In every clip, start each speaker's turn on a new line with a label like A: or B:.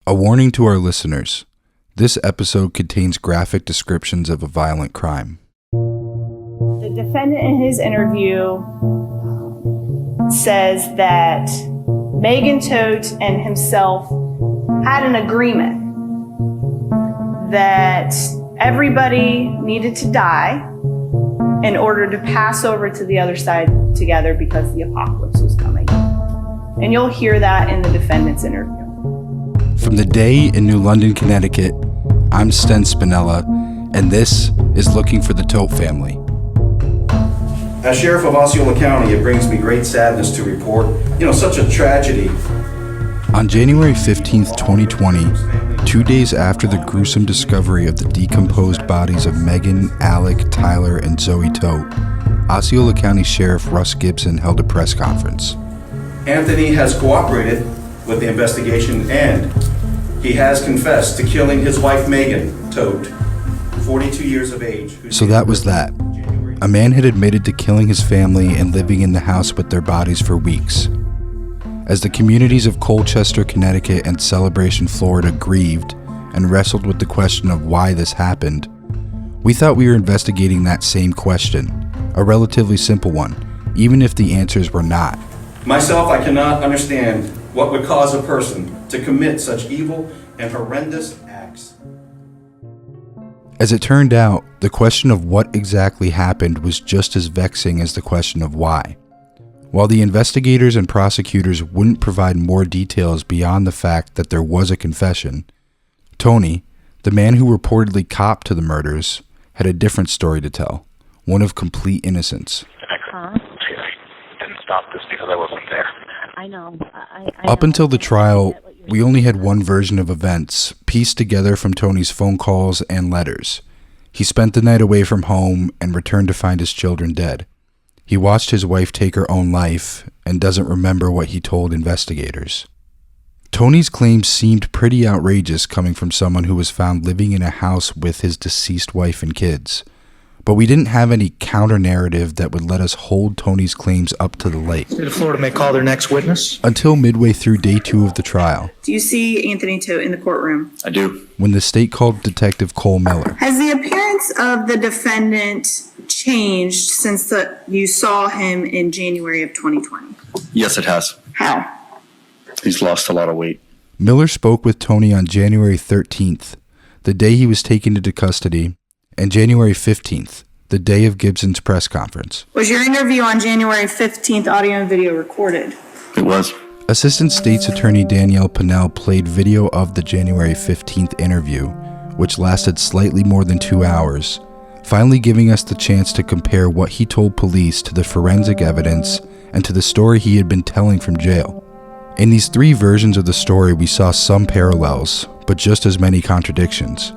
A: A warning to our listeners. This episode contains graphic descriptions of a violent crime.
B: The defendant in his interview says that Megan Todt and himself had an agreement that everybody needed to die in order to pass over to the other side together because the apocalypse was coming. And you'll hear that in the defendant's interview.
A: From the Day in New London, Connecticut, I'm Sten Spinella, and this is Looking for the Todt Family.
C: As Sheriff of Osceola County, it brings me great sadness to report, such a tragedy.
A: On January 15th, 2020, 2 days after the gruesome discovery of the decomposed bodies of Megan, Alec, Tyler, and Zoe Todt, Osceola County Sheriff Russ Gibson held a press conference. Anthony has cooperated with the investigation and he has confessed to killing his wife Megan Todt, 42 years of age. So that was that. A man had admitted to killing his family and living in the house with their bodies for weeks. As the communities of Colchester, Connecticut and Celebration, Florida grieved and wrestled with the question of why this happened, we thought we were investigating that same question, a relatively simple one, even if the answers were not. Myself, I cannot understand what would cause a person to commit such evil and horrendous acts. As it turned out, the question of what exactly happened was just as vexing as the question of why. While the investigators and prosecutors wouldn't provide more details beyond the fact that there was a confession, Tony, the man who reportedly copped to the murders, had a different story to tell, one of complete innocence.
D: I didn't stop this because I wasn't there.
E: I know.
A: Up until the trial, we only had one version of events, pieced together from Tony's phone calls and letters. He spent the night away from home and returned to find his children dead. He watched his wife take her own life and doesn't remember what he told investigators. Tony's claims seemed pretty outrageous coming from someone who was found living in a house with his deceased wife and kids. But we didn't have any counter-narrative that would let us hold Tony's claims up to the light.
F: State of Florida may call their next witness.
A: Until midway through day 2 of the trial.
B: Do you see Anthony Todt in the courtroom?
D: I do.
A: When the state called Detective Cole Miller.
B: Has the appearance of the defendant changed since you saw him in January of 2020?
D: Yes, it has.
B: How?
D: He's lost a lot of weight.
A: Miller spoke with Tony on January 13th, the day he was taken into custody, and January 15th, the day of Gibson's press conference.
B: Was your interview on January 15th audio and video recorded?
D: It was.
A: Assistant State's Attorney Danielle Pinnell played video of the January 15th interview, which lasted slightly more than 2 hours, finally giving us the chance to compare what he told police to the forensic evidence and to the story he had been telling from jail. In these 3 versions of the story, we saw some parallels, but just as many contradictions.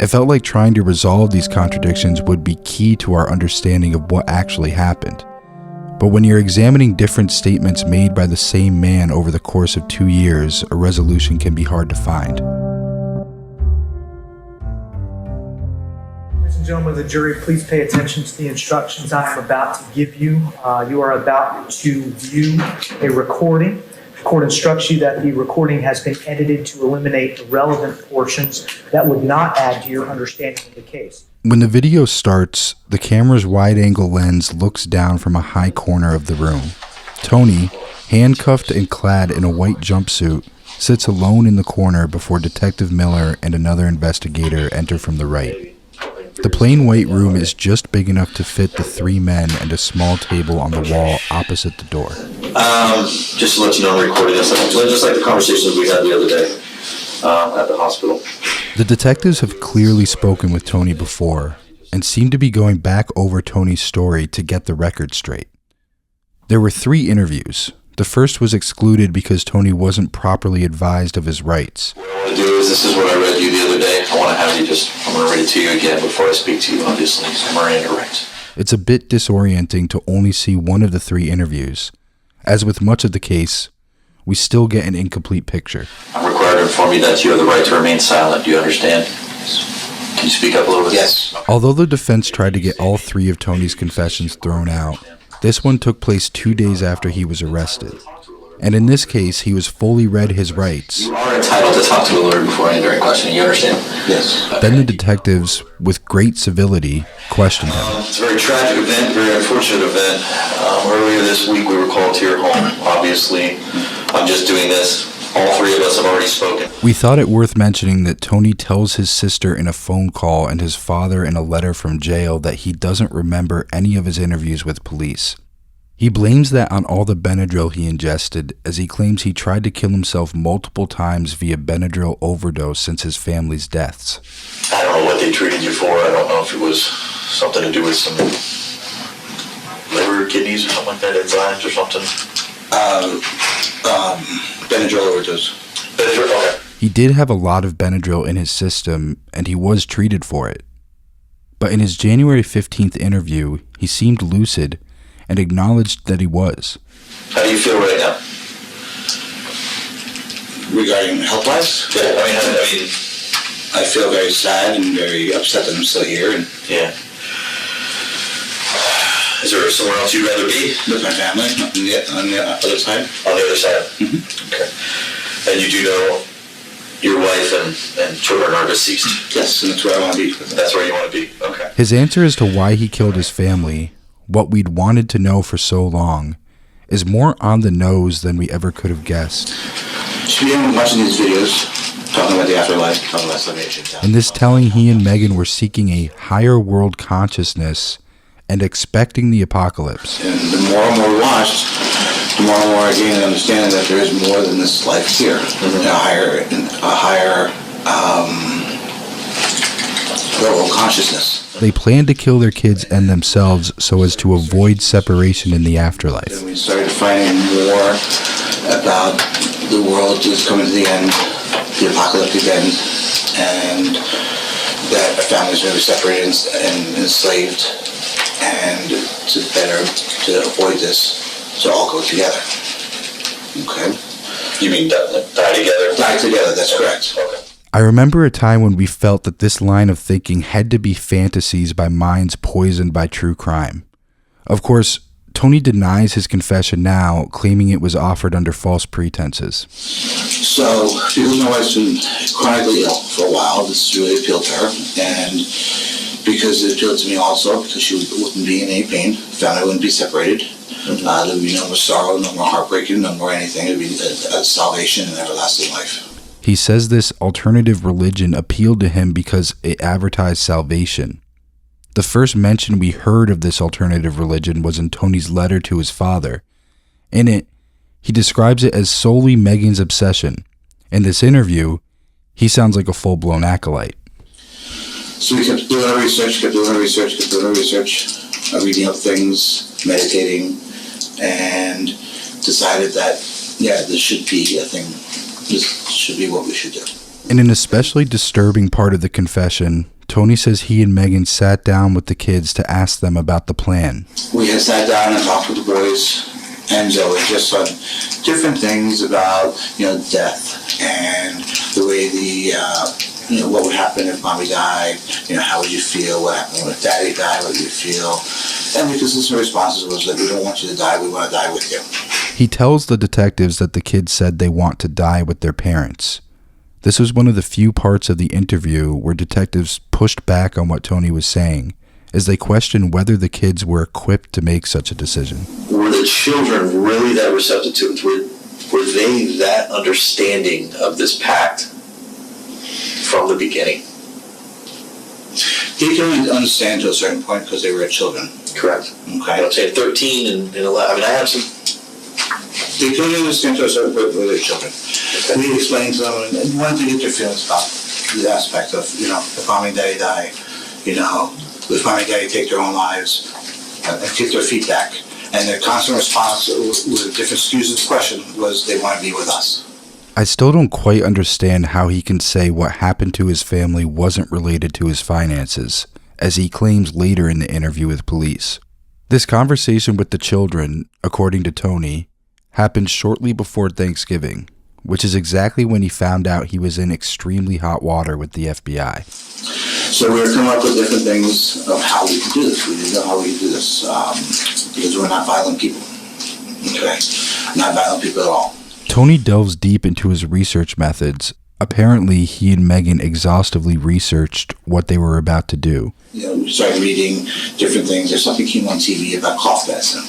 A: It felt like trying to resolve these contradictions would be key to our understanding of what actually happened. But when you're examining different statements made by the same man over the course of 2 years, a resolution can be hard to find.
F: Ladies and gentlemen of the jury, please pay attention to the instructions I am about to give you. You are about to view a recording. The court instructs you that the recording has been edited to eliminate irrelevant portions that would not add to your understanding of the case.
A: When the video starts, the camera's wide-angle lens looks down from a high corner of the room. Tony, handcuffed and clad in a white jumpsuit, sits alone in the corner before Detective Miller and another investigator enter from the right. The plain white room is just big enough to fit the 3 men and a small table on the wall opposite the door.
G: Just to let you know I'm recording this, just like the conversations we had the other day at the hospital.
A: The detectives have clearly spoken with Tony before and seem to be going back over Tony's story to get the record straight. There were 3 interviews. The first was excluded because Tony wasn't properly advised of his rights.
G: What I want to do is, this is what I read you the other day. I want to have you I'm going to read it to you again before I speak to you, obviously. Miranda rights.
A: It's a bit disorienting to only see one of the 3 interviews. As with much of the case, we still get an incomplete picture.
G: I'm required to inform you that you have the right to remain silent. Do you understand? Can you speak up a little bit? Yes.
A: Although the defense tried to get all 3 of Tony's confessions thrown out, this one took place 2 days after he was arrested. And in this case, he was fully read his rights.
G: You are entitled to talk to a lawyer before any direct question. You understand? Yes.
A: Then the detectives, with great civility, questioned him.
G: It's a very tragic event, very unfortunate event. Earlier this week, we were called to your home. Obviously, I'm just doing this. All three of us have already spoken.
A: We thought it worth mentioning that Tony tells his sister in a phone call and his father in a letter from jail that he doesn't remember any of his interviews with police. He blames that on all the Benadryl he ingested, as he claims he tried to kill himself multiple times via Benadryl overdose since his family's deaths.
G: I don't know what they treated you for. I don't know if it was something to do with some liver, kidneys, or something like that, enzymes or something. Benadryl overdose. Benadryl, okay.
A: He did have a lot of Benadryl in his system, and he was treated for it. But in his January 15th interview, he seemed lucid and acknowledged that he was.
G: How do you feel right now?
E: Regarding health-wise?
G: Yeah, I mean,
E: I feel very sad and very upset that I'm still here and
G: yeah. Is there somewhere else you'd rather be?
E: with my family on the other side.
G: On the other side?
E: Mm-hmm.
G: Okay. And you do know your wife and children are deceased?
E: Yes, and that's where I want to be.
G: That's where you want to be? Okay.
A: His answer as to why he killed his family, what we'd wanted to know for so long, is more on the nose than we ever could have guessed.
E: Should be watching these videos, talking about the afterlife, talking about salvation.
A: In this telling, he and Megan were seeking a higher world consciousness and expecting the apocalypse.
E: And the more and more we watched, the more and more I gained an understanding that there is more than this life here. Mm-hmm. A higher world consciousness.
A: They planned to kill their kids and themselves so as to avoid separation in the afterlife.
E: And we started finding more about the world is coming to the end, the apocalyptic end, and that our families are going to be separated and enslaved, and to avoid this, to all go together. Okay?
G: You mean die together?
E: Die together, that's correct.
G: Okay.
A: I remember a time when we felt that this line of thinking had to be fantasies by minds poisoned by true crime. Of course, Tony denies his confession now, claiming it was offered under false pretenses.
E: So, because my wife's been chronically ill for a while, this really appealed to her, and because it appealed to me also, because she wouldn't be in any pain, family wouldn't be separated, there would be no more sorrow, no more heartbreaking, no more anything. It would be a salvation and everlasting life.
A: He says this alternative religion appealed to him because it advertised salvation. The first mention we heard of this alternative religion was in Tony's letter to his father. In it, he describes it as solely Megan's obsession. In this interview, he sounds like a full-blown acolyte.
E: So we kept doing our research, reading up things, meditating, and decided that, yeah, this should be a thing. This should be what we should do.
A: In an especially disturbing part of the confession, Tony says he and Megan sat down with the kids to ask them about the plan.
E: We had sat down and talked with the boys and Zoe just on different things about, death and the way what would happen if mommy died, how would you feel, what happened if daddy died, what would you feel? And the consistent responses was that we don't want you to die, we want to die with you.
A: He tells the detectives that the kids said they want to die with their parents. This was one of the few parts of the interview where detectives pushed back on what Tony was saying, as they questioned whether the kids were equipped to make such a decision.
G: Were the children really that receptive to it? Were they that understanding of this pact from the beginning?
E: They can only understand to a certain point because they were children.
G: Correct.
E: Okay.
G: I'm saying 13 and 11. I mean, I have some...
E: They can only understand to a certain point where they're children. Okay. We explained to them and wanted to get their feelings about the aspect of, if mommy and daddy die, if mommy and daddy take their own lives, and kick their feet back. And their constant response with different excuses question was they want to be with us.
A: I still don't quite understand how he can say what happened to his family wasn't related to his finances, as he claims later in the interview with police. This conversation with the children, according to Tony, happened shortly before Thanksgiving, which is exactly when he found out he was in extremely hot water with the FBI.
E: So we were coming up with different things of how we could do this. We didn't know how we could do this because we're not violent people. Okay? Not violent people at all.
A: Tony delves deep into his research methods. Apparently, he and Megan exhaustively researched what they were about to do.
E: We started reading different things. There's something came on TV about cough medicine.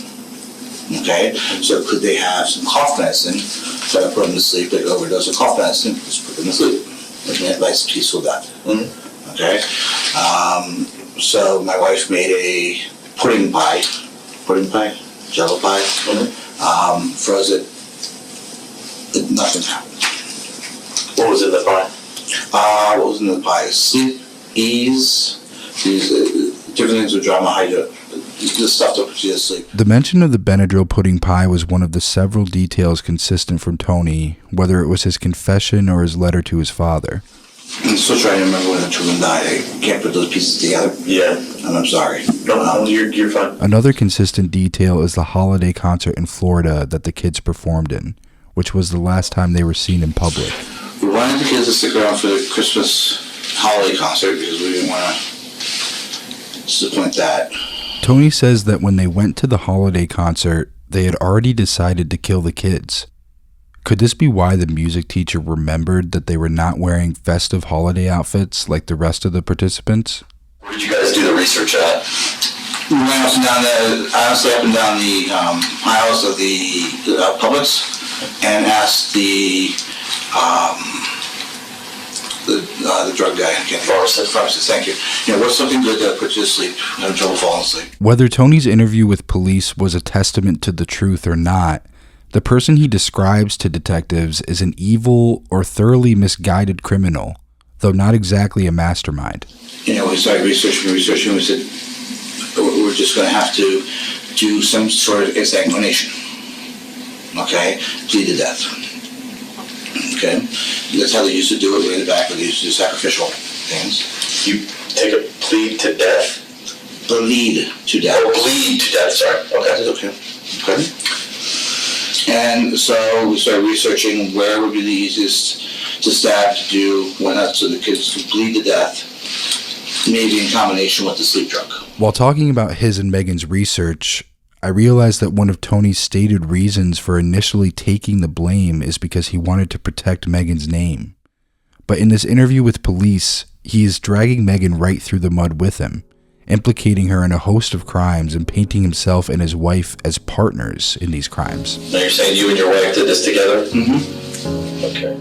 E: Okay? So could they have some cough medicine? So I put them to sleep. They overdose of cough medicine. Just put them to sleep. Like a nice peaceful death. Mm-hmm. Okay? So my wife made a pudding pie, jello pie, froze it. Nothing happened.
G: What was in the pie?
E: What was in the pie? Sleep, ease, these different things with drama, this stuff to put you to sleep.
A: The mention of the Benadryl pudding pie was one of the several details consistent from Tony, whether it was his confession or his letter to his father.
E: I'm still trying to remember when the children died. I can't put those pieces together.
G: Yeah.
E: And I'm sorry.
G: No, you're fine.
A: Another consistent detail is the holiday concert in Florida that the kids performed in, which was the last time they were seen in public.
E: We wanted the kids to stick around for the Christmas holiday concert because we didn't want to disappoint that.
A: Tony says that when they went to the holiday concert, they had already decided to kill the kids. Could this be why the music teacher remembered that they were not wearing festive holiday outfits like the rest of the participants?
G: Where did you guys do the research at?
E: We went up and down the aisles of the Publix and asked the drug guy, pharmacist, thank you. What's something good that puts you to sleep? I'm having trouble falling asleep.
A: Whether Tony's interview with police was a testament to the truth or not, the person he describes to detectives is an evil or thoroughly misguided criminal, though not exactly a mastermind.
E: We started researching. We said, we're just going to have to do some sort of examination. Okay? Bleed to death. Okay? That's how they used to do it way in the back, where they used to do sacrificial things.
G: You take a bleed to death?
E: Bleed to death.
G: Oh, bleed to death, sorry. Okay.
E: Okay. And so we started researching where would be the easiest to stab, to do, went up so the kids could bleed to death, maybe in combination with the sleep drug.
A: While talking about his and Megan's research, I realized that one of Tony's stated reasons for initially taking the blame is because he wanted to protect Megan's name. But in this interview with police, he is dragging Megan right through the mud with him, implicating her in a host of crimes and painting himself and his wife as partners in these crimes.
G: Now you're saying you and your wife did this together?
E: Mm-hmm.
G: Okay.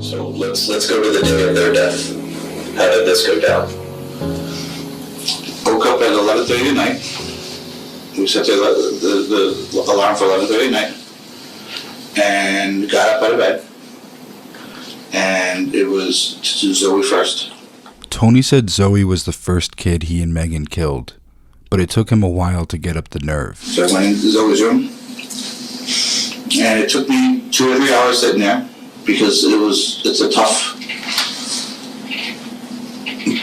G: So let's go to the day of their death. How did this go down?
E: Woke up at 11:30 at night. We set the alarm for 11:30 at night. And got up out of bed. And it was to Zoe first.
A: Tony said Zoe was the first kid he and Megan killed, but it took him a while to get up the nerve.
E: So I went into Zoe's room. And it took me 2 or 3 hours sitting there because it's a tough.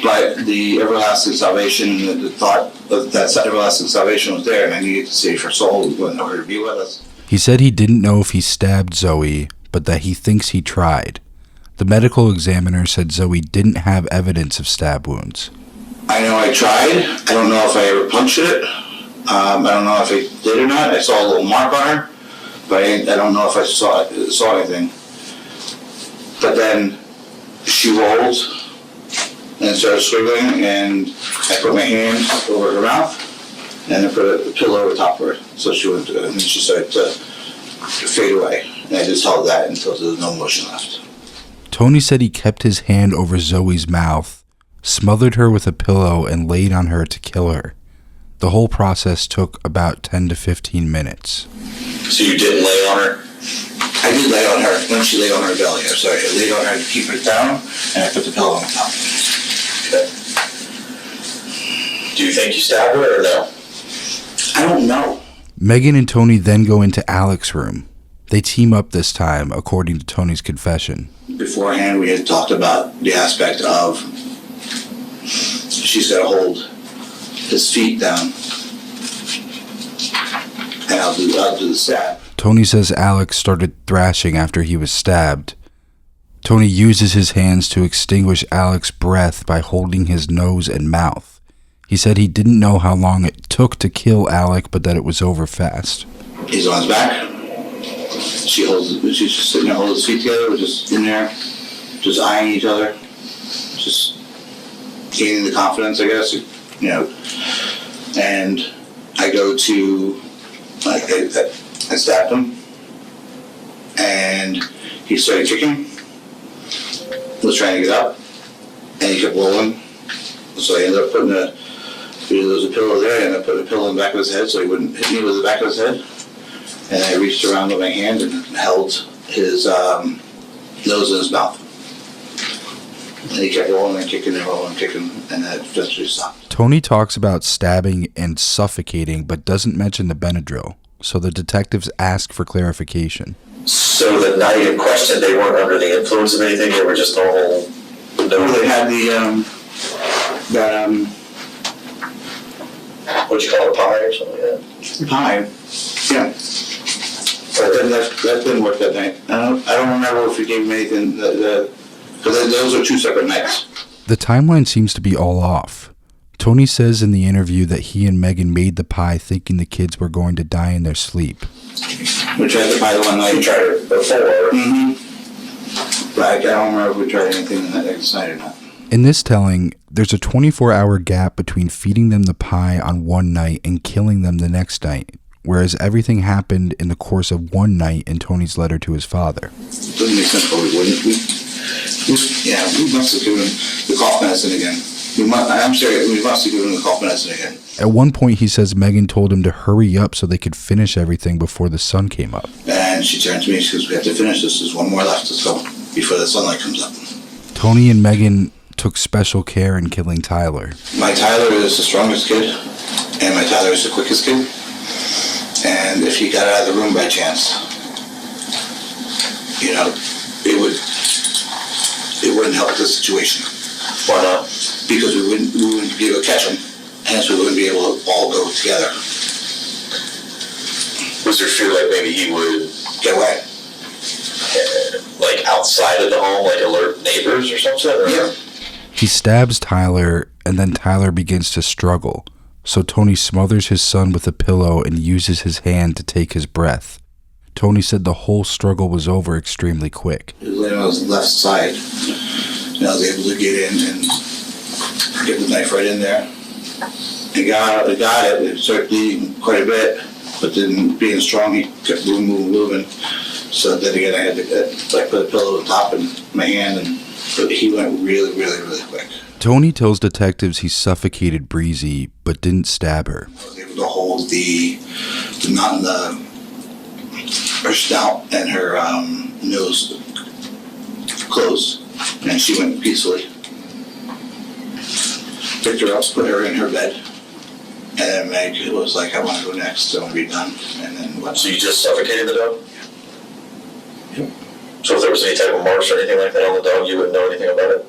E: But the everlasting salvation, the thought of that everlasting salvation was there, and I needed to save her soul in order to be with us.
A: He said he didn't know if he stabbed Zoe, but that he thinks he tried. The medical examiner said Zoe didn't have evidence of stab wounds.
E: I know I tried. I don't know if I ever punctured it. I don't know if I did or not. I saw a little mark on her, but I don't know if I saw anything. But then she rolled and started swiggling, and I put my hand over her mouth, and I put a pillow over top of her, so she went, and then she started to fade away. And I just held that until there was no motion left.
A: Tony said he kept his hand over Zoe's mouth, smothered her with a pillow, and laid on her to kill her. The whole process took about 10 to 15 minutes.
G: So you didn't lay on her?
E: I did lay on her when she lay on her belly. I'm sorry. I laid on her to keep her down, and I put the pillow on top.
G: Okay. Do you think you stabbed her or no?
E: I don't know.
A: Megan and Tony then go into Alec's room. They team up this time, according to Tony's confession.
E: Beforehand, we had talked about the aspect of she's got to hold his feet down, and I'll do the stab.
A: Tony says Alec started thrashing after he was stabbed. Tony uses his hands to extinguish Alec's breath by holding his nose and mouth. He said he didn't know how long it took to kill Alec, but that it was over fast.
E: He's on his back. She's just sitting there holding his feet together. We're just in there, just eyeing each other, just gaining the confidence, I guess, you know. And I go to, like, I stabbed him, and he started kicking, was trying to get up, and he kept rolling. So I ended up putting there was a pillow there, and I put a pillow in the back of his head so he wouldn't hit me with the back of his head. And I reached around with my hand and held his nose in his mouth. And he kept rolling and kicking and rolling and kicking, and then eventually stopped.
A: Tony talks about stabbing and suffocating, but doesn't mention the Benadryl, so the detectives ask for clarification.
G: So the night in question, they weren't under the influence of anything, they were just normal?
E: They had
G: What'd you call it, pie or something like that?
E: pie, yeah. But then that didn't work that night. I don't remember if we gave him anything, because those are two separate nights.
A: The timeline seems to be all off. Tony says in the interview that he and Megan made the pie thinking the kids were going to die in their sleep.
E: We tried the pie the one night.
G: You tried it before?
E: Mm-hmm. But I don't remember if we tried anything that night or not.
A: In this telling, there's a 24-hour gap between feeding them the pie on one night and killing them the next night, whereas everything happened in the course of one night in Tony's letter to his father.
E: It doesn't make sense, but we wouldn't. We must have given him the cough medicine again. I'm serious, we must have given him the cough medicine again.
A: At one point, he says Megan told him to hurry up so they could finish everything before the sun came up.
E: And she turned to me, she goes, we have to finish this. There's one more left to go before the sunlight comes up.
A: Tony and Megan took special care in killing Tyler.
E: My Tyler is the strongest kid, and my Tyler is the quickest kid. And if he got out of the room by chance, you know, it wouldn't help the situation.
G: Why not?
E: Because we wouldn't be able to catch him, hence we wouldn't be able to all go together.
G: Was there fear like maybe he would
E: Get away.
G: Like outside of the home, like alert neighbors or something? Or?
E: Yeah.
A: He stabs Tyler, and then Tyler begins to struggle, so Tony smothers his son with a pillow and uses his hand to take his breath. Tony said the whole struggle was over extremely quick.
E: He was laying on his left side, and I was able to get in and get the knife right in there. He got it, it started bleeding quite a bit, but then being strong, he kept moving. So then again, I had to put a pillow on top of my hand, but he went really, really, really quick.
A: Tony tells detectives he suffocated Breezy, but didn't stab her.
E: I was able to hold the knot in her snout and her nose closed, and she went peacefully. Picked her up, put her in her bed, and then Meg was like, I want to go next, I want to be done, and then what?
G: So you just suffocated the dog?
E: Yep.
G: So if there was any type of marks or anything like that on the dog, you wouldn't know anything about it?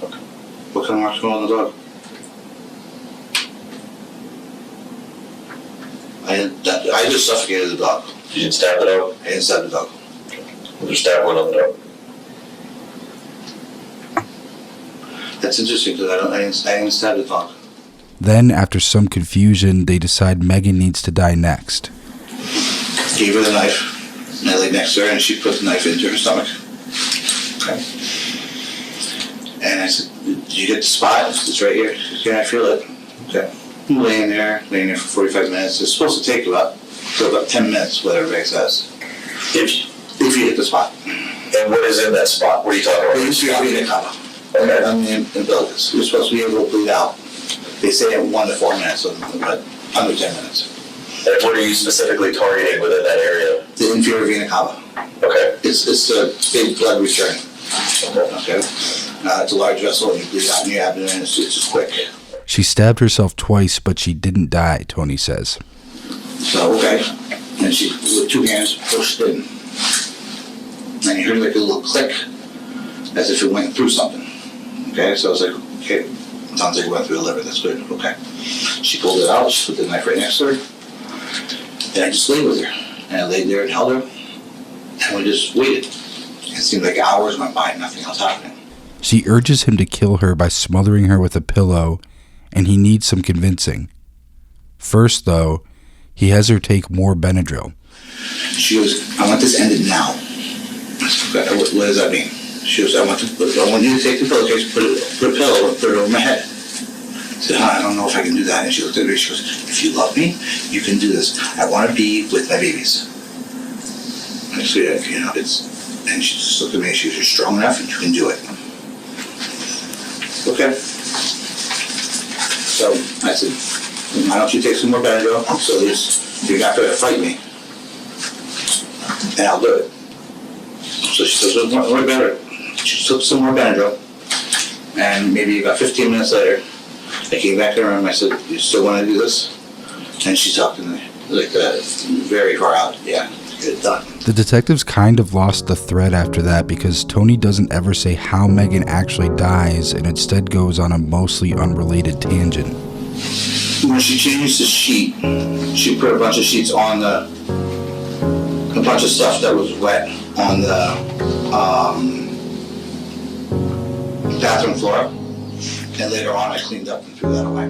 G: Okay.
E: What kind of marks go on the dog? I just suffocated the dog.
G: You didn't stab the dog?
E: I didn't stab the dog.
G: Was there stab wound on the dog?
E: That's interesting because I didn't stab the dog.
A: Then, after some confusion, they decide Megan needs to die next.
E: Gave her the knife, and I laid next to her, and she put the knife into her stomach. Okay. And I said, did you get the spot? It's right here. She said, yeah, I feel it. Okay. I'm laying there for 45 minutes. It's supposed to take about 10 minutes, whatever Meg says. If you hit the spot.
G: And what is in that spot? What are you talking about?
E: Inferior vena cava.
G: Okay.
E: On the umbilicus. You're supposed to be able to bleed out. They say in 1 to 4 minutes, but under 10 minutes.
G: And what are you specifically targeting within that area?
E: The inferior vena cava.
G: Okay.
E: It's a big blood return. Okay. It's a large vessel, and you bleed out in your abdomen. It's just quick.
A: She stabbed herself twice, but she didn't die, Tony says.
E: So, okay. And she, with 2 hands, pushed in. And you heard like a little click, as if it went through something. Okay, so I was like, okay, it sounds like it went through the liver, that's good, okay. She pulled it out, she put the knife right next to her, and I just laid with her. And I laid there and held her, and we just waited. It seemed like hours went by and nothing else happening.
A: She urges him to kill her by smothering her with a pillow, and he needs some convincing. First, though, he has her take more Benadryl.
E: She goes, I want this ended now. I said, what does that mean? She goes, I want you to take the pillowcase, put a pillow and put it over my head. I said, I don't know if I can do that. And she looked at me, she goes, if you love me, you can do this. I want to be with my babies. I said, and she just looked at me and she goes, you're strong enough and you can do it. Okay. So I said, why don't you take some more Benadryl so at least you're not going to fight me. And I'll do it. So she says, what better? She took some more Benadryl. And maybe about 15 minutes later, I came back in the room. I said, you still want to do this? And she talked to me like that, very far out. Yeah, get it done.
A: The detectives kind of lost the thread after that because Tony doesn't ever say how Megan actually dies and instead goes on a mostly unrelated tangent.
E: When she changed the sheet, she put a bunch of sheets on a bunch of stuff that was wet on the bathroom floor. And later on, I cleaned up and threw that away.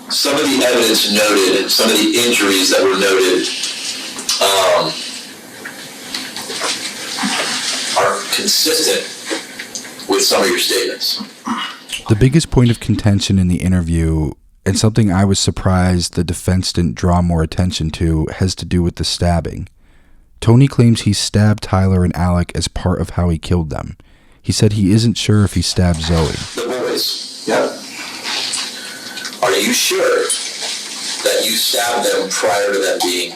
G: Some of the evidence noted and some of the injuries that were noted are consistent with some of your statements.
A: The biggest point of contention in the interview, and something I was surprised the defense didn't draw more attention to, has to do with the stabbing. Tony claims he stabbed Tyler and Alec as part of how he killed them. He said he isn't sure if he stabbed Zoe.
G: The boys, yeah. Are you sure that you stabbed them prior to them being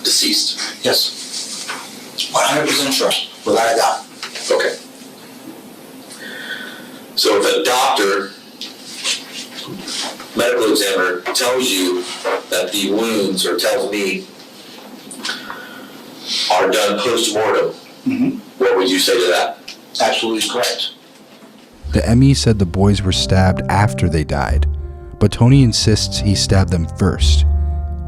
G: deceased?
E: Yes. 100% sure, without a doubt.
G: Okay. So if a doctor, medical examiner, tells you that the wounds, or tells me, are done post-mortem, what would you say to that?
E: Absolutely correct.
A: The ME said the boys were stabbed after they died, but Tony insists he stabbed them first.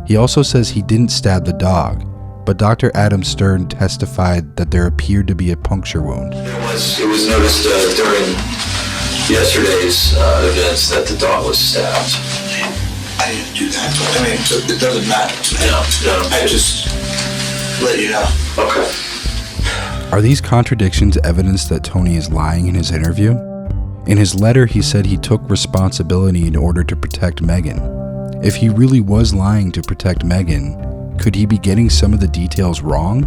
A: He also says he didn't stab the dog, but Dr. Adam Stern testified that there appeared to be a puncture wound.
G: It was noticed during yesterday's events that the dog was stabbed.
E: I didn't do that, but I mean, it doesn't matter.
G: No.
E: I just let you know.
G: Okay.
A: Are these contradictions evidence that Tony is lying in his interview? In his letter, he said he took responsibility in order to protect Megan. If he really was lying to protect Megan, could he be getting some of the details wrong?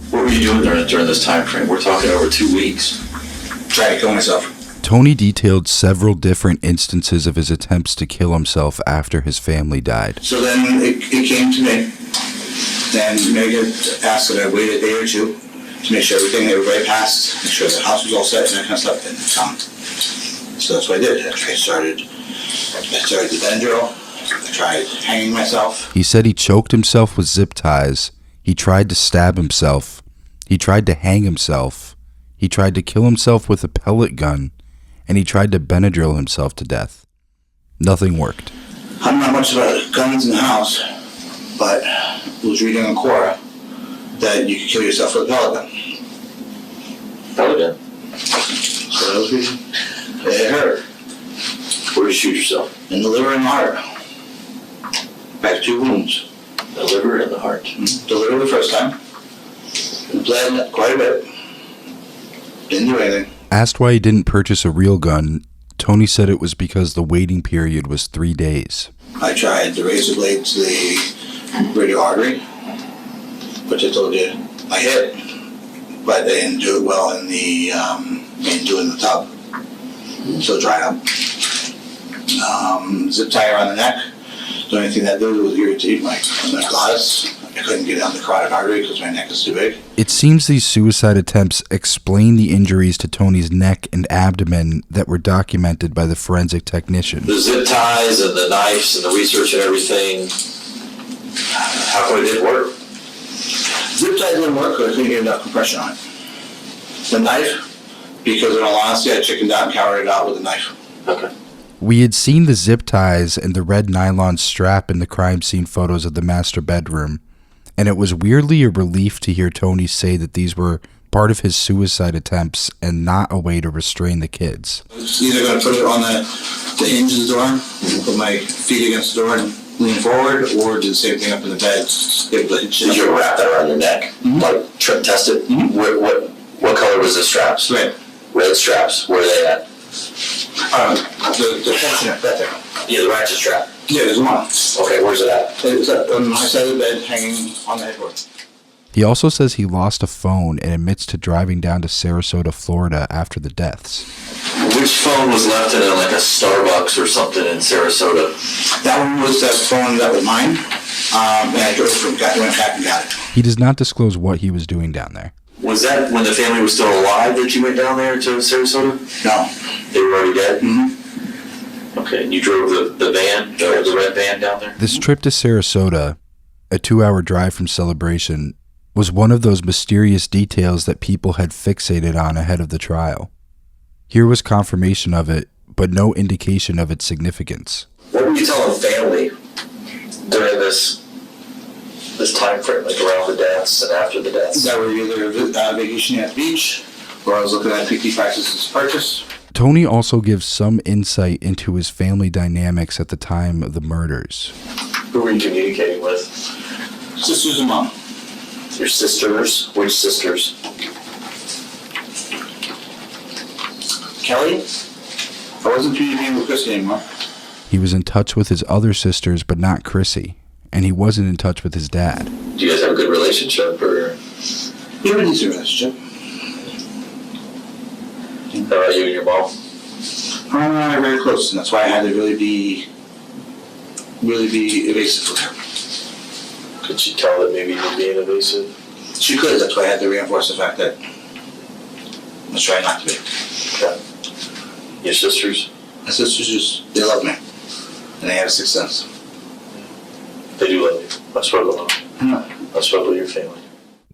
G: What were you doing during this time frame? We're talking over 2 weeks.
E: Trying to kill myself.
A: Tony detailed several different instances of his attempts to kill himself after his family died.
E: So then it came to me. Then Megan asked that I wait a day or two to make sure everybody passed, make sure the house was all set and that kind of stuff, and found. So that's what I did. I started the Benadryl. I tried hanging myself.
A: He said he choked himself with zip ties. He tried to stab himself. He tried to hang himself. He tried to kill himself with a pellet gun. And he tried to Benadryl himself to death. Nothing worked.
E: I'm not much about guns in the house, but I was reading on Quora that you could kill yourself with a pellet gun.
G: Pellet gun?
E: So that was reading. It hurt.
G: Where did you shoot yourself?
E: In the liver and the heart. I have 2 wounds.
G: The liver and the heart.
E: The liver the first time. It bled quite a bit. Didn't do anything.
A: Asked why he didn't purchase a real gun, Tony said it was because the waiting period was 3 days.
E: I tried the razor blade to the radial artery, which I told you I hit, but they didn't do it well in the tub, so it dried up. Zip tie around the neck. The only thing that did was irritate my glottis. I couldn't get down the carotid artery because my neck is too big.
A: It seems these suicide attempts explain the injuries to Tony's neck and abdomen that were documented by the forensic technician.
G: The zip ties and the knives and the research and everything, how come it didn't work?
E: Zip tie didn't work because I couldn't get enough compression on it. The knife, because in all honesty, I chickened out and carried it out with a knife.
G: Okay.
A: We had seen the zip ties and the red nylon strap in the crime scene photos of the master bedroom, and it was weirdly a relief to hear Tony say that these were part of his suicide attempts and not a way to restrain the kids.
E: I was either going to put it on the hinge of the door, put my feet against the door and lean forward, or do the same thing up in the bed.
G: Did you wrap that around your neck? Like test it? What color was the straps?
E: Red.
G: Red straps. Where are they at?
E: The tension right there.
G: Yeah, the ratchet strap.
E: Yeah, there's one.
G: Okay, where's it at?
E: It's on my side of the bed, hanging on the headboard.
A: He also says he lost a phone and admits to driving down to Sarasota, Florida after the deaths.
G: Which phone was left in like a Starbucks or something in Sarasota?
E: That one was that phone that was mine, and I went back and got it.
A: He does not disclose what he was doing down there.
G: Was that when the family was still alive that you went down there to Sarasota?
E: No.
G: They were already dead?
E: Mm-hmm.
G: Okay, and you drove the van, the red van down there?
A: This trip to Sarasota, a 2-hour drive from Celebration, was one of those mysterious details that people had fixated on ahead of the trial. Here was confirmation of it, but no indication of its significance.
G: What were you telling family during this time frame, like around the deaths and after the deaths?
E: That were either vacationing at the beach, or I was looking at 50 prices to purchase.
A: Tony also gives some insight into his family dynamics at the time of the murders.
G: Who were you communicating with?
E: Sisters and mom.
G: Your sisters? Which sisters? Kelly?
E: I wasn't communicating with Christy anymore.
A: He was in touch with his other sisters, but not Chrissy, and he wasn't in touch with his dad.
G: Do you guys have a good relationship, or?
E: We have a decent relationship.
G: How about you and your mom?
E: Her and I are very close, and that's why I had to really be evasive with her.
G: Could she tell that maybe you're being evasive?
E: She could, that's why I had to reinforce the fact that let's try not to be.
G: Okay. Your sisters?
E: My sisters just, they love me. And they have a sixth sense.
G: They do love you. I've spoken with them. I've spoken with your family.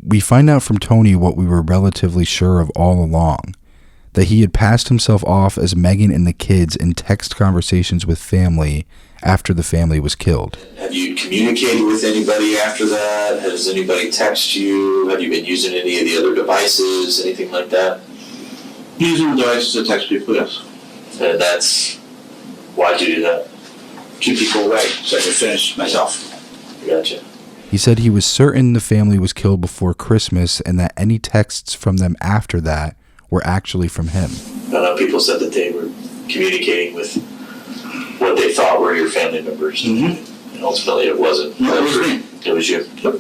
A: We find out from Tony what we were relatively sure of all along, that he had passed himself off as Megan and the kids in text conversations with family after the family was killed.
G: Have you communicated with anybody after that? Has anybody texted you? Have you been using any of the other devices, anything like that?
E: Using the devices to text people, yes.
G: And that's, why'd you do that?
E: Keep people away so I can finish myself.
G: Gotcha.
A: He said he was certain the family was killed before Christmas and that any texts from them after that were actually from him.
G: I know people said that they were communicating with what they thought were your family members. Mm-hmm. And ultimately it wasn't.
E: No, it was me.
G: It was you. Yep.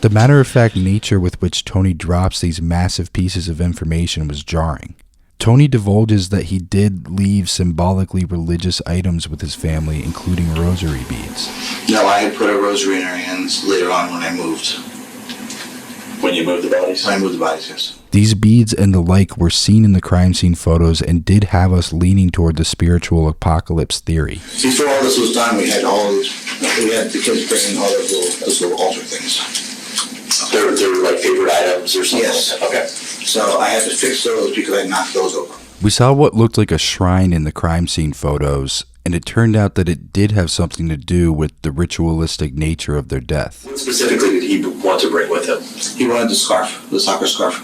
A: The matter-of-fact nature with which Tony drops these massive pieces of information was jarring. Tony divulges that he did leave symbolically religious items with his family, including rosary beads.
E: No, I had put a rosary in her hands later on when I moved.
G: When you moved the bodies?
E: When I moved the bodies, yes.
A: These beads and the like were seen in the crime scene photos and did have us leaning toward the spiritual apocalypse theory.
E: Before all this was done, we had the kids bringing all those little altar things.
G: They were like favorite items or something?
E: Yes.
G: Like that? Okay.
E: So I had to fix those because I knocked those over.
A: We saw what looked like a shrine in the crime scene photos, and it turned out that it did have something to do with the ritualistic nature of their death.
G: What specifically did he want to bring with him?
E: He wanted the scarf, the soccer scarf.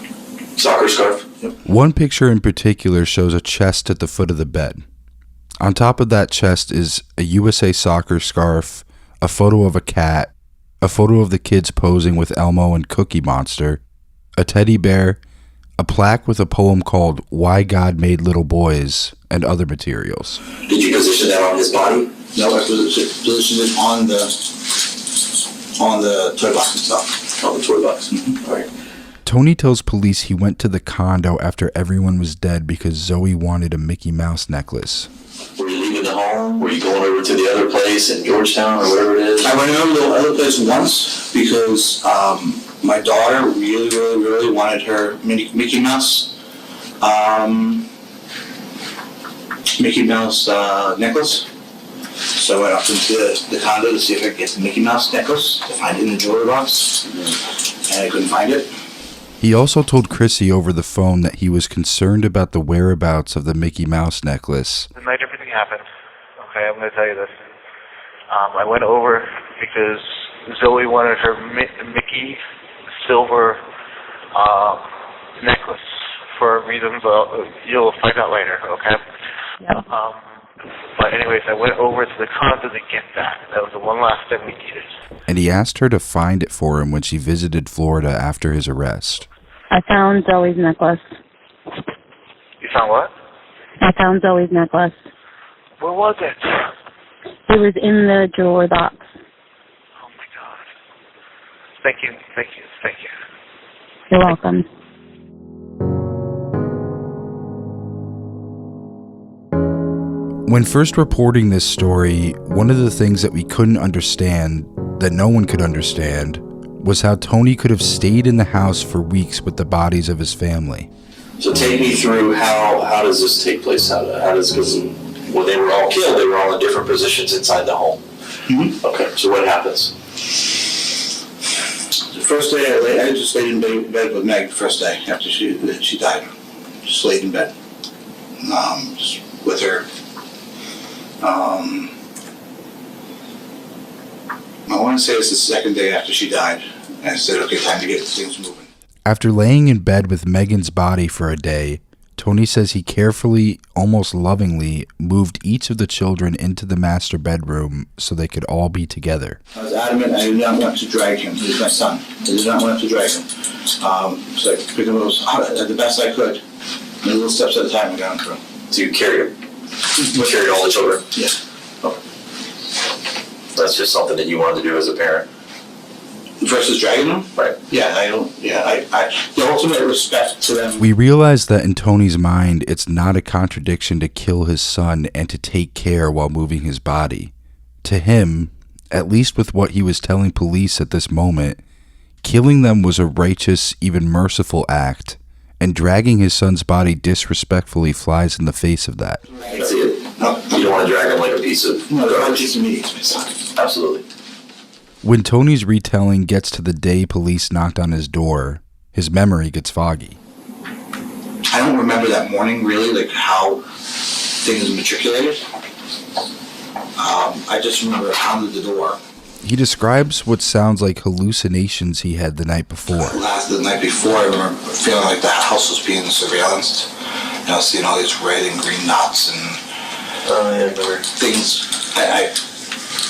G: Soccer scarf?
E: Yep.
A: One picture in particular shows a chest at the foot of the bed. On top of that chest is a USA Soccer scarf, a photo of a cat, a photo of the kids posing with Elmo and Cookie Monster, a teddy bear, a plaque with a poem called Why God Made Little Boys, and other materials.
G: Did you position that on his body?
E: No, I positioned it on the toy box itself.
G: On the toy box.
E: Mm-hmm.
G: All right.
A: Tony tells police he went to the condo after everyone was dead because Zoe wanted a Mickey Mouse necklace.
G: Were you leaving the home? Were you going over to the other place in Georgetown or whatever it is?
E: I went over to the other place once because my daughter really wanted her Mickey Mouse necklace. So I went up into the condo to see if I could get the Mickey Mouse necklace, to find it in the jewelry box, and I couldn't find it.
A: He also told Chrissy over the phone that he was concerned about the whereabouts of the Mickey Mouse necklace.
D: The night everything happened, okay, I'm going to tell you this. I went over because Zoe wanted her Mickey silver necklace for reasons you'll find out later, okay?
H: Yep.
D: But anyways, I went over to the condo to get that. That was the one last thing we needed.
A: And he asked her to find it for him when she visited Florida after his arrest.
H: I found Zoe's necklace.
D: You found what?
H: I found Zoe's necklace.
D: Where was it?
H: It was in the jewelry box.
D: Oh my God. Thank you.
H: You're welcome.
A: When first reporting this story, one of the things that we couldn't understand, that no one could understand, was how Tony could have stayed in the house for weeks with the bodies of his family.
G: So take me through how does this take place? How does, because when they were all killed, they were all in different positions inside the home.
E: Mm-hmm.
G: Okay, so what happens?
E: The first day I just laid in bed with Meg the first day after she died. Just laid in bed. Just with her. I want to say it's the second day after she died. And I said, okay, time to get things moving.
A: After laying in bed with Megan's body for a day, Tony says he carefully, almost lovingly, moved each of the children into the master bedroom so they could all be together.
E: I was adamant I did not want to drag him. He was my son. I did not want to drag him. So I picked him up the best I could. And little steps at a time I got him through.
G: So you carried him? You carried all the children?
E: Yeah.
G: Okay. That's just something that you wanted to do as a parent?
E: Versus dragging them?
G: Right.
E: Yeah, I the ultimate respect to them.
A: We realize that in Tony's mind, it's not a contradiction to kill his son and to take care while moving his body. To him, at least with what he was telling police at this moment, killing them was a righteous, even merciful act, and dragging his son's body disrespectfully flies in the face of that.
G: I can see it. You don't want to drag him like a piece of
E: No, they're not just me, it's my son.
G: Absolutely.
A: When Tony's retelling gets to the day police knocked on his door, his memory gets foggy.
E: I don't remember that morning really, like how things matriculated. I just remember I pounded the door.
A: He describes what sounds like hallucinations he had the night before.
E: The night before, I remember feeling like the house was being surveillanced. And I was seeing all these red and green dots and things.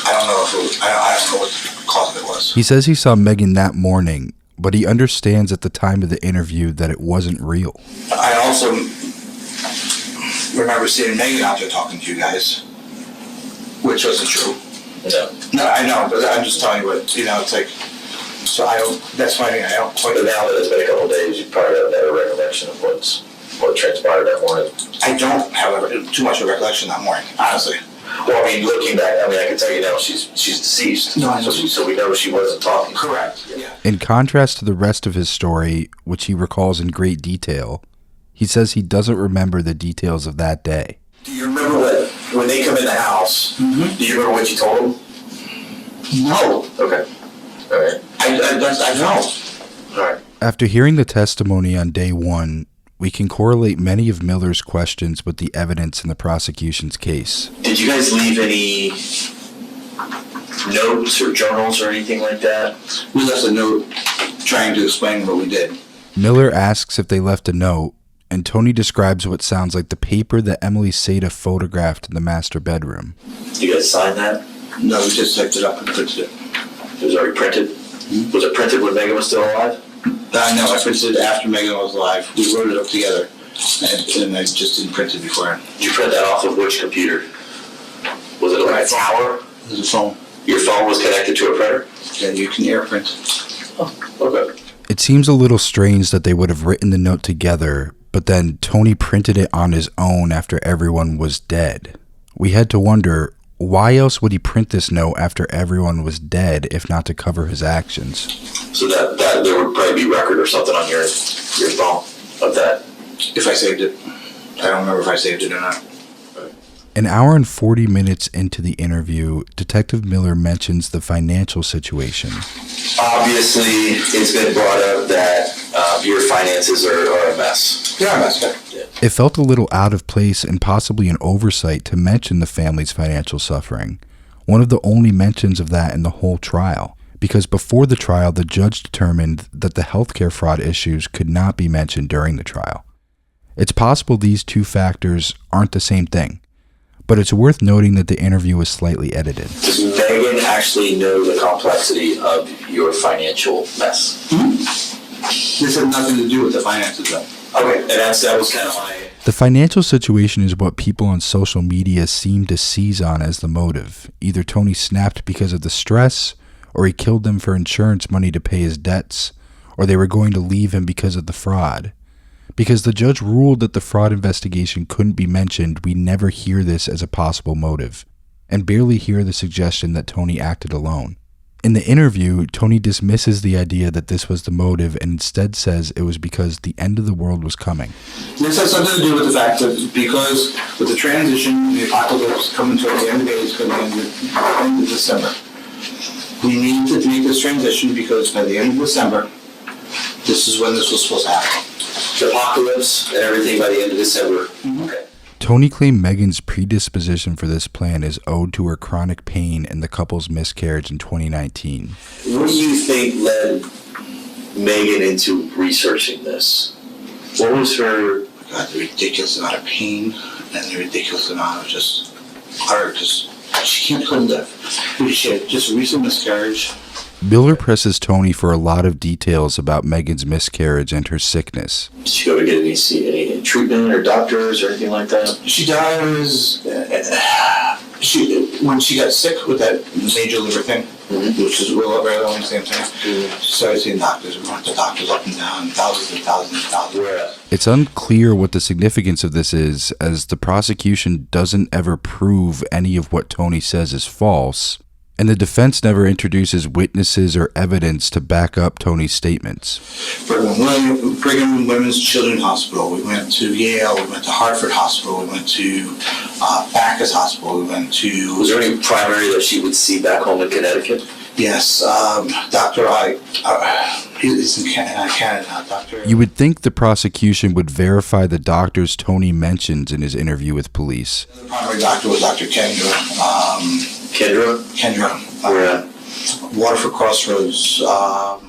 E: I don't know if it was, I don't know what cause it was.
A: He says he saw Megan that morning, but he understands at the time of the interview that it wasn't real.
E: I also remember seeing Megan out there talking to you guys, which wasn't true. No, I know, but I'm just telling you what, it's like, so that's why I don't quite.
G: But now that it's been a couple of days, you probably have a better recollection of what transpired that morning.
E: I don't have too much of a recollection that morning, honestly.
G: Well, I mean, looking back, I can tell you now she's deceased.
E: No, I know.
G: So we know she wasn't talking.
E: Correct, yeah.
A: In contrast to the rest of his story, which he recalls in great detail, he says he doesn't remember the details of that day.
G: Do you remember when they come in the house, do you remember what you told them?
E: No.
G: Okay. All right.
E: I don't.
G: All right.
A: After hearing the testimony on day one, we can correlate many of Miller's questions with the evidence in the prosecution's case.
G: Did you guys leave any notes or journals or anything like that?
E: We left a note trying to explain what we did.
A: Miller asks if they left a note, and Tony describes what sounds like the paper that Emily Seda photographed in the master bedroom.
G: Did you guys sign that?
E: No, we just typed it up and printed it.
G: It was already printed? Mm-hmm. Was it printed when Megan was still alive?
E: No, I printed it after Megan was alive. We wrote it up together, and I just didn't print it before.
G: Did you print that off of which computer? Was it a tower?
E: It was a phone.
G: Your phone was connected to a printer?
E: Yeah, you can air print.
G: Oh, okay.
A: It seems a little strange that they would have written the note together, but then Tony printed it on his own after everyone was dead. We had to wonder, why else would he print this note after everyone was dead if not to cover his actions?
G: So that there would probably be record or something on your phone of that.
E: If I saved it. I don't remember if I saved it or not.
A: An hour and 40 minutes into the interview, Detective Miller mentions the financial situation.
G: Obviously, it's been brought up that your finances are a mess.
E: Yeah, that's good.
G: Yeah.
A: It felt a little out of place and possibly an oversight to mention the family's financial suffering, one of the only mentions of that in the whole trial, because before the trial, the judge determined that the healthcare fraud issues could not be mentioned during the trial. It's possible these two factors aren't the same thing, but it's worth noting that the interview was slightly edited.
G: Does Megan actually know the complexity of your financial mess?
E: This had nothing to do with the finances, though.
G: Okay, and that was kind of my...
A: The financial situation is what people on social media seem to seize on as the motive. Either Tony snapped because of the stress, or he killed them for insurance money to pay his debts, or they were going to leave him because of the fraud. Because the judge ruled that the fraud investigation couldn't be mentioned, we never hear this as a possible motive, and barely hear the suggestion that Tony acted alone. In the interview, Tony dismisses the idea that this was the motive and instead says it was because the end of the world was coming.
E: This has something to do with the fact that because with the transition, the apocalypse coming towards the end of the day, it's going to end of December. We need to make this transition because by the end of December, this is when this was supposed to happen.
G: The apocalypse and everything by the end of December. Okay.
A: Tony claimed Megan's predisposition for this plan is owed to her chronic pain and the couple's miscarriage in 2019.
G: What do you think led Megan into researching this? What was her...
E: God, the ridiculous amount of pain and the ridiculous amount of just her, just she couldn't live. She had just a recent miscarriage.
A: Miller presses Tony for a lot of details about Megan's miscarriage and her sickness.
G: Did she go to get any treatment or doctors or anything like that?
E: She dies. When she got sick with that major liver thing, which is really the same thing, she started seeing doctors. We went to doctors up and down, thousands and thousands and thousands.
A: It's unclear what the significance of this is, as the prosecution doesn't ever prove any of what Tony says is false, and the defense never introduces witnesses or evidence to back up Tony's statements.
E: Brigham and Women's Children's Hospital. We went to Yale. We went to Hartford Hospital. We went to Backus Hospital. We went to...
G: Was there any primary that she would see back home in Connecticut?
E: Yes, Dr. He's in Canada now, Dr.
A: You would think the prosecution would verify the doctors Tony mentions in his interview with police.
E: The primary doctor was Dr. Kendra. Kendra.
G: Where at?
E: Waterford Crossroads.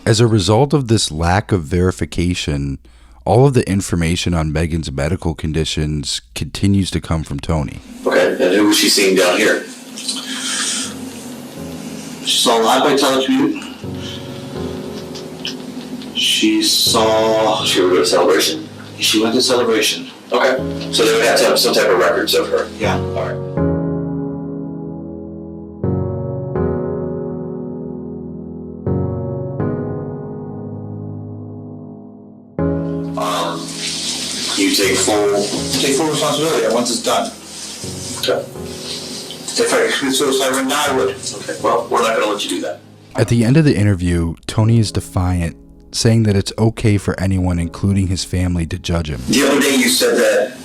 A: As a result of this lack of verification, all of the information on Megan's medical conditions continues to come from Tony.
G: Okay, and who was she seeing down here?
E: She saw a lot by telecommute. She saw...
G: She would go to Celebration?
E: She went to Celebration.
G: Okay, so they would have to have some type of records of her?
E: Yeah.
G: All right. You take full
E: responsibility once it's done.
G: Okay.
E: If I commit suicide right now, I would.
G: Okay. Well, we're not going to let you do that.
A: At the end of the interview, Tony is defiant, saying that it's okay for anyone, including his family, to judge him.
E: The other day you said that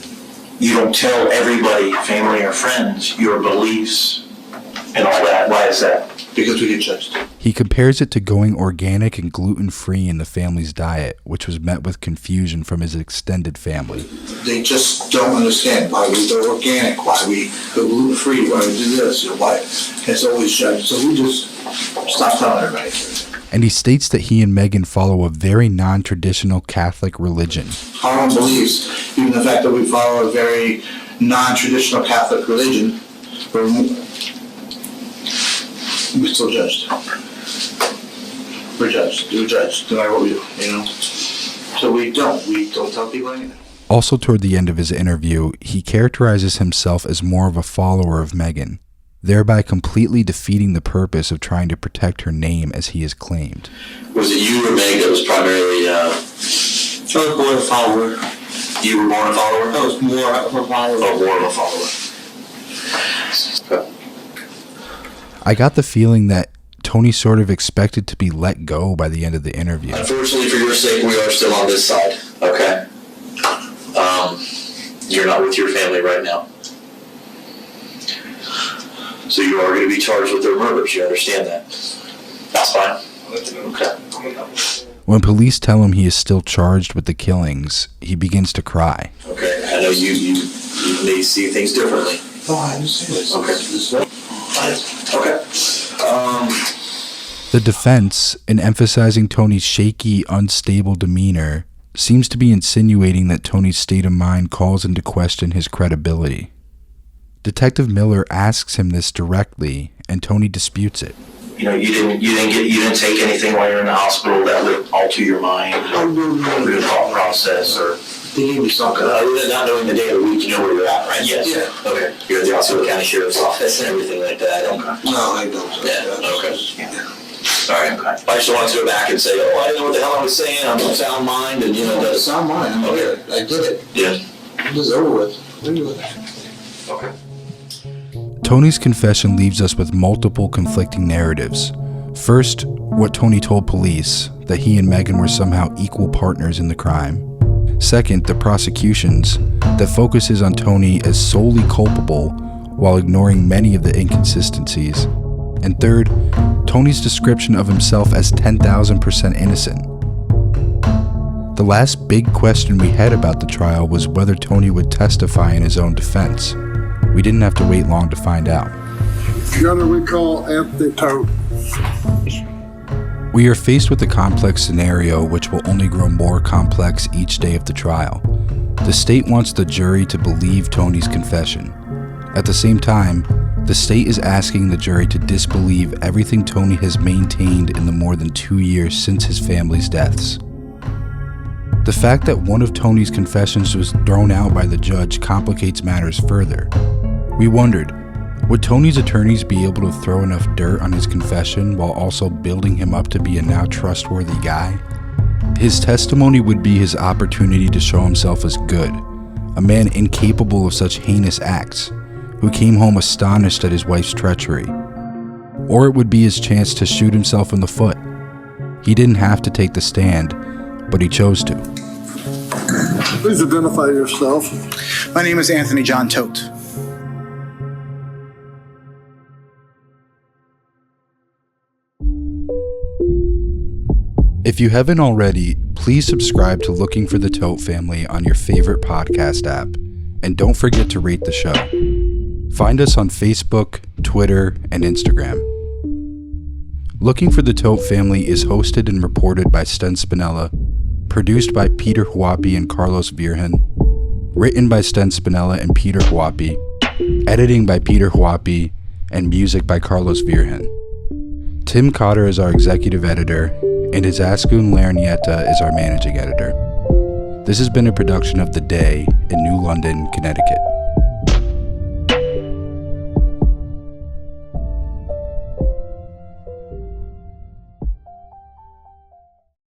E: you don't tell everybody, family or friends, your beliefs and all that. Why is that? Because we get judged.
A: He compares it to going organic and gluten-free in the family's diet, which was met with confusion from his extended family.
E: They just don't understand why we go organic, why we go gluten-free, why we do this, and why it's always judged. So we just stop telling everybody.
A: And he states that he and Megan follow a very non-traditional Catholic religion.
E: Our own beliefs, even the fact that we follow a very non-traditional Catholic religion, we're still judged. We're judged, no matter what we do, you know? So we don't tell people anything.
A: Also toward the end of his interview, he characterizes himself as more of a follower of Megan, thereby completely defeating the purpose of trying to protect her name as he has claimed.
G: Was it you or Meg that was primarily...
E: I was born a follower.
G: You were born a follower?
E: I was more of a follower.
G: Oh, more of a follower. Okay.
A: I got the feeling that Tony sort of expected to be let go by the end of the interview.
G: Unfortunately, for your sake, we are still on this side, okay? You're not with your family right now. So you are going to be charged with their murders, you understand that? That's fine. Okay.
A: When police tell him he is still charged with the killings, he begins to cry.
G: Okay, I know you may see things differently.
E: Oh, I understand.
G: Okay.
A: The defense, in emphasizing Tony's shaky, unstable demeanor, seems to be insinuating that Tony's state of mind calls into question his credibility. Detective Miller asks him this directly, and Tony disputes it.
G: You know, you didn't take anything while you're in the hospital that would alter your mind or your thought process, or
E: They gave me something.
G: other than not knowing the day of the week, you know where you're at, right? Yes.
E: Yeah.
G: Okay. You're at the Osceola County Sheriff's Office and everything like that. Okay.
E: No, I don't.
G: Yeah. Okay. All right. I just wanted to go back and say, oh, I didn't know what the hell I was saying. I'm of sound mind, and you know
E: It's
G: that's
E: not mine. I'm good. I did it.
G: yeah.
E: It's over with. Leave it with it.
G: Okay.
A: Tony's confession leaves us with multiple conflicting narratives. First, what Tony told police, that he and Megan were somehow equal partners in the crime. Second, the prosecution's, that focuses on Tony as solely culpable while ignoring many of the inconsistencies. And third, Tony's description of himself as 10,000% innocent. The last big question we had about the trial was whether Tony would testify in his own defense. We didn't have to wait long to find out.
I: You're gonna recall Anthony Todt.
A: We are faced with a complex scenario which will only grow more complex each day of the trial. The state wants the jury to believe Tony's confession. At the same time, the state is asking the jury to disbelieve everything Tony has maintained in the more than 2 years since his family's deaths. The fact that one of Tony's confessions was thrown out by the judge complicates matters further. We wondered, would Tony's attorneys be able to throw enough dirt on his confession while also building him up to be a now trustworthy guy? His testimony would be his opportunity to show himself as good, a man incapable of such heinous acts, who came home astonished at his wife's treachery. Or it would be his chance to shoot himself in the foot. He didn't have to take the stand, but he chose to.
I: Please identify yourself.
J: My name is Anthony John Todt.
A: If you haven't already, please subscribe to Looking for the Todt Family on your favorite podcast app, and don't forget to rate the show. Find us on Facebook, Twitter, and Instagram. Looking for the Todt Family is hosted and reported by Sten Spinella, produced by Peter Huapi and Carlos Virgen, written by Sten Spinella and Peter Huapi, editing by Peter Huapi, and music by Carlos Virgen. Tim Cotter is our executive editor, and Izaskun Larnieta is our managing editor. This has been a production of The Day in New London, Connecticut.